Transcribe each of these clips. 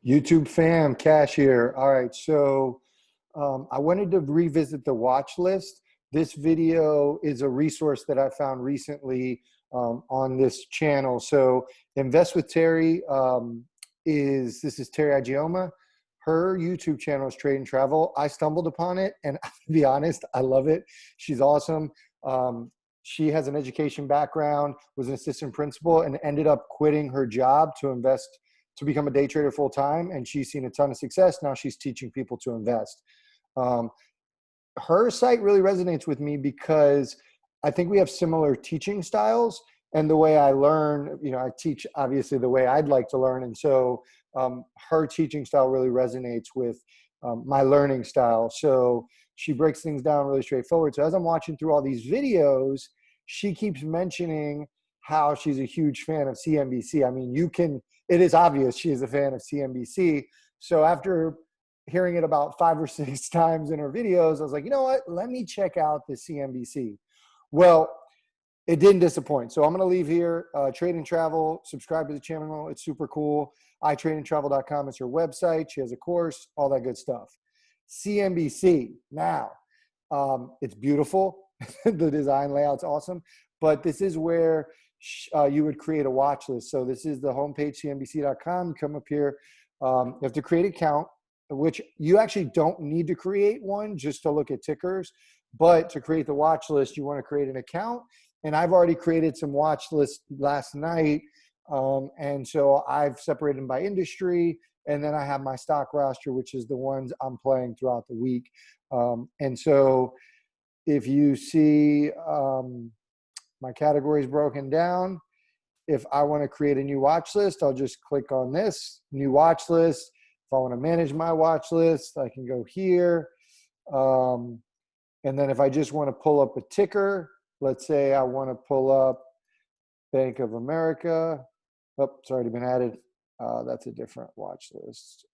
YouTube fam, Cash here. All right, so I wanted to revisit the watch list. This video is a resource that I found recently on this channel. So Invest with Terry this is Terry Agioma. Her YouTube channel is Trade and Travel. I stumbled upon it, and to be honest, I love it. She's awesome. She has an education background, was an assistant principal, and ended up quitting her job to become a day trader full time. And she's seen a ton of success. Now she's teaching people to invest. Her site really resonates with me because I think we have similar teaching styles, and the way I learn, I teach obviously the way I'd like to learn. And so her teaching style really resonates with my learning style. So she breaks things down really straightforward. So as I'm watching through all these videos, she keeps mentioning how she's a huge fan of CNBC. I mean, it is obvious she is a fan of CNBC. So after hearing it about 5 or 6 times in her videos, I was like, you know what? Let me check out the CNBC. Well, it didn't disappoint. So I'm going to leave here. Trade and Travel, subscribe to the channel. It's super cool. iTradeandTravel.com is her website. She has a course, all that good stuff. CNBC. Now, it's beautiful. The design layout's awesome. But this is where you would create a watch list. So this is the homepage, CNBC.com. You come up here. You have to create an account, which you actually don't need to create one just to look at tickers. But to create the watch list, you want to create an account. And I've already created some watch lists last night. And so I've separated them by industry. And then I have my stock roster, which is the ones I'm playing throughout the week. And so if you see my categories broken down, if I want to create a new watch list, I'll just click on this, new watch list. If I want to manage my watch list, I can go here. And then if I just want to pull up a ticker, let's say I want to pull up Bank of America. Oh, it's already been added. That's a different watch list.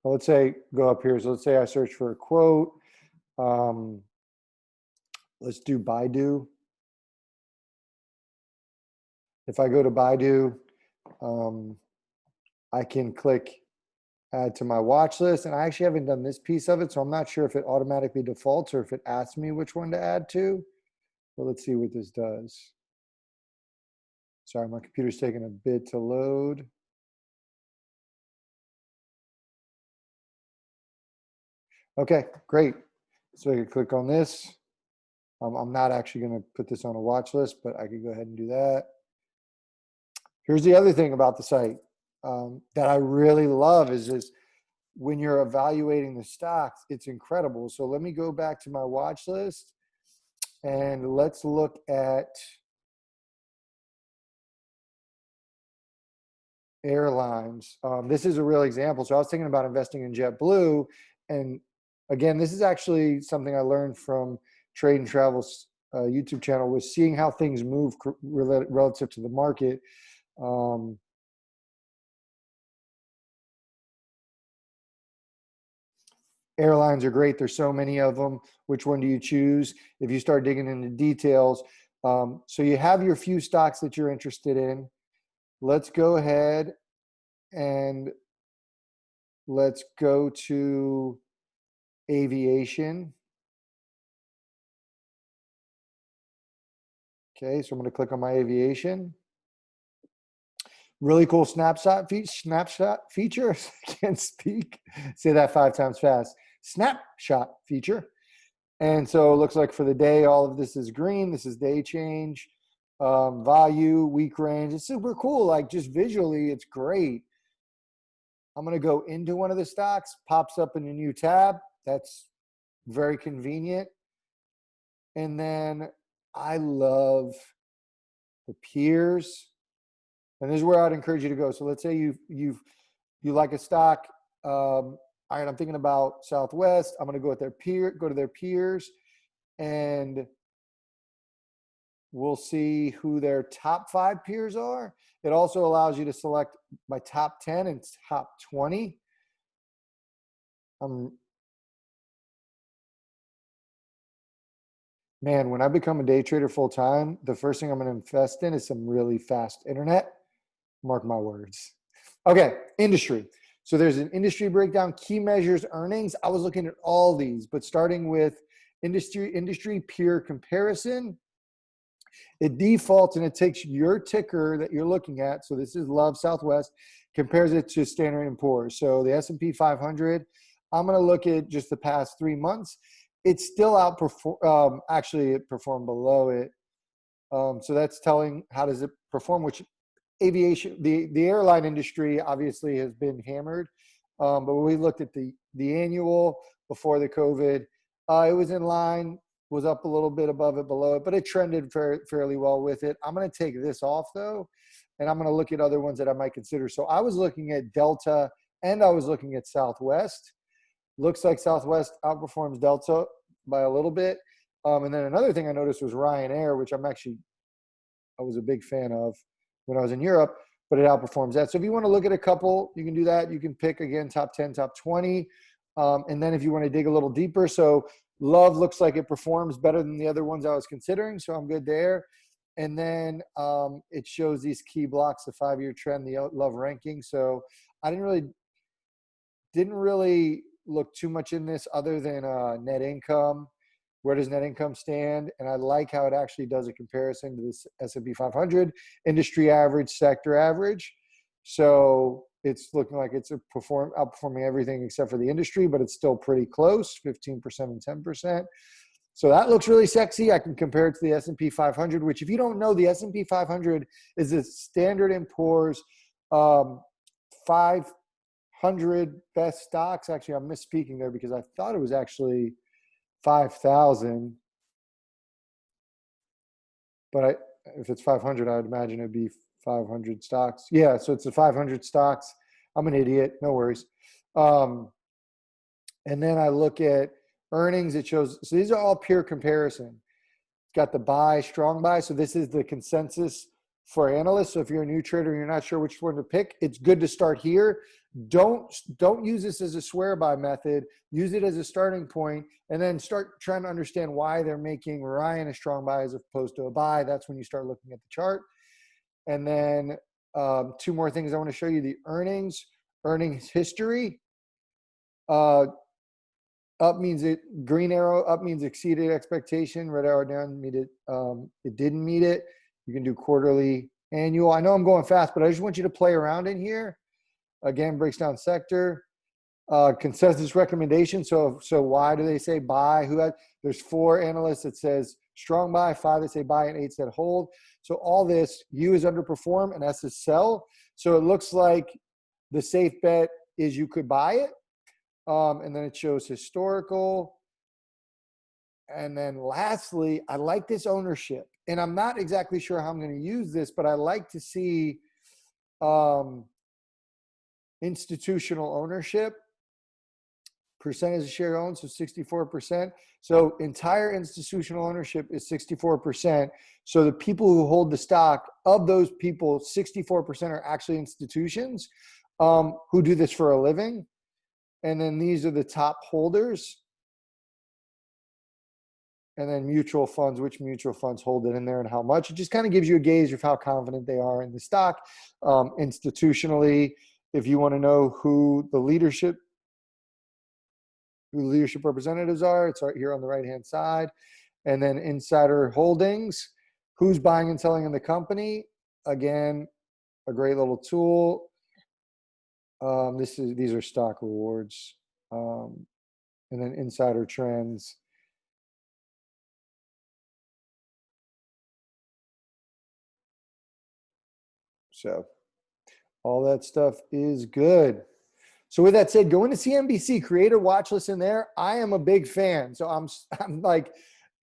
Let's say go up here. So let's say I search for a quote. Let's do Baidu. If I go to Baidu, I can click add to my watch list. And I actually haven't done this piece of it, so I'm not sure if it automatically defaults or if it asks me which one to add to. But let's see what this does. Sorry, my computer's taking a bit to load. Okay, great. So I can click on this. I'm not actually going to put this on a watch list, but I could go ahead and do that. Here's the other thing about the site that I really love is when you're evaluating the stocks, it's incredible. So let me go back to my watch list and let's look at airlines. This is a real example. So I was thinking about investing in JetBlue. And again, this is actually something I learned from Trade and Travel's YouTube channel, was seeing how things move relative to the market. Airlines are great. There's so many of them. Which one do you choose? If you start digging into details. So you have your few stocks that you're interested in. Let's go ahead and let's go to aviation. Okay, so I'm going to click on my aviation. Really cool snapshot feature. I can't speak. Say that 5 times fast. Snapshot feature. And so it looks like for the day, all of this is green. This is day change, value, week range. It's super cool. Like just visually, it's great. I'm going to go into one of the stocks, pops up in a new tab. That's very convenient. And then I love the peers. And this is where I'd encourage you to go. So let's say you like a stock. All right, I'm thinking about Southwest. I'm going to go to their peers, and we'll see who their top 5 peers are. It also allows you to select my top 10 and top 20. Man, when I become a day trader full time, the first thing I'm going to invest in is some really fast internet. Mark my words. Okay, industry. So there's an industry breakdown, key measures, earnings. I was looking at all these, but starting with industry peer comparison, it defaults and it takes your ticker that you're looking at. So this is Love Southwest, compares it to Standard & Poor's. So the S&P 500, I'm going to look at just the past 3 months. It still outperformed, actually it performed below it. So that's telling how does it perform, which aviation, the airline industry obviously has been hammered. But when we looked at the annual before the COVID, it was in line, was up a little bit above it, below it, but it trended fairly well with it. I'm going to take this off though, and I'm going to look at other ones that I might consider. So I was looking at Delta and I was looking at Southwest. Looks like Southwest outperforms Delta by a little bit. And then another thing I noticed was Ryanair, which I was a big fan of when I was in Europe, but it outperforms that. So if you want to look at a couple, you can do that. You can pick, again, top 10, top 20. And then if you want to dig a little deeper, so Love looks like it performs better than the other ones I was considering, so I'm good there. And then it shows these key blocks, the 5-year trend, the Love ranking. So I didn't really look too much in this other than net income. Where does net income stand? And I like how it actually does a comparison to this S&P 500 industry average, sector average. So it's looking like it's outperforming everything except for the industry, but it's still pretty close, 15% and 10%. So that looks really sexy. I can compare it to the S&P 500, which if you don't know, the S&P 500 is a Standard & Poor's 500 best stocks. Actually, I'm misspeaking there because I thought it was actually 5,000, but if it's 500, I would imagine it'd be 500 stocks. Yeah, so it's the 500 stocks. I'm an idiot, no worries. And then I look at earnings. It shows, so these are all peer comparison. It's got the buy, strong buy. So this is the consensus for analysts. So if you're a new trader and you're not sure which one to pick, it's good to start here. Don't use this as a swear by method. Use it as a starting point, and then start trying to understand why they're making Ryan a strong buy as opposed to a buy. That's when you start looking at the chart. And then 2 more things I want to show you: the earnings history. Up means green arrow up means exceeded expectation. Red arrow down means it didn't meet it. You can do quarterly, annual. I know I'm going fast, but I just want you to play around in here. Again, breaks down sector, consensus recommendation. So why do they say buy? There's 4 analysts that says strong buy, 5 that say buy, and 8 said hold. So all this, U is underperform and S is sell. So it looks like the safe bet is you could buy it. And then it shows historical. And then lastly, I like this ownership. And I'm not exactly sure how I'm going to use this, but I like to see institutional ownership, percentage of share owned, so 64%. So entire institutional ownership is 64%. So the people who hold the stock, of those people, 64% are actually institutions who do this for a living. And then these are the top holders. And then mutual funds, which mutual funds hold it in there and how much. It just kind of gives you a gauge of how confident they are in the stock. Institutionally, if you want to know who the leadership representatives are, it's right here on the right-hand side. And then insider holdings, who's buying and selling in the company. Again, a great little tool. These are stock rewards. And then insider trends. So all that stuff is good. So with that said, go into CNBC, create a watch list in there. I am a big fan. So I'm like,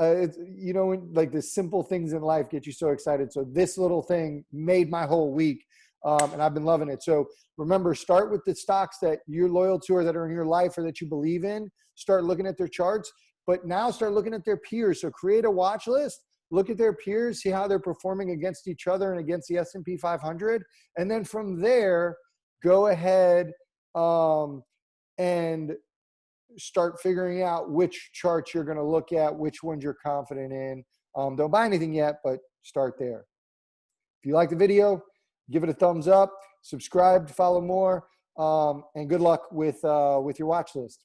like the simple things in life get you so excited. So this little thing made my whole week. And I've been loving it. So remember, start with the stocks that you're loyal to or that are in your life or that you believe in. Start looking at their charts, but now start looking at their peers. So create a watch list. Look at their peers, see how they're performing against each other and against the S&P 500. And then from there, go ahead and start figuring out which charts you're going to look at, which ones you're confident in. Don't buy anything yet, but start there. If you like the video, give it a thumbs up, subscribe to follow more, and good luck with your watch list.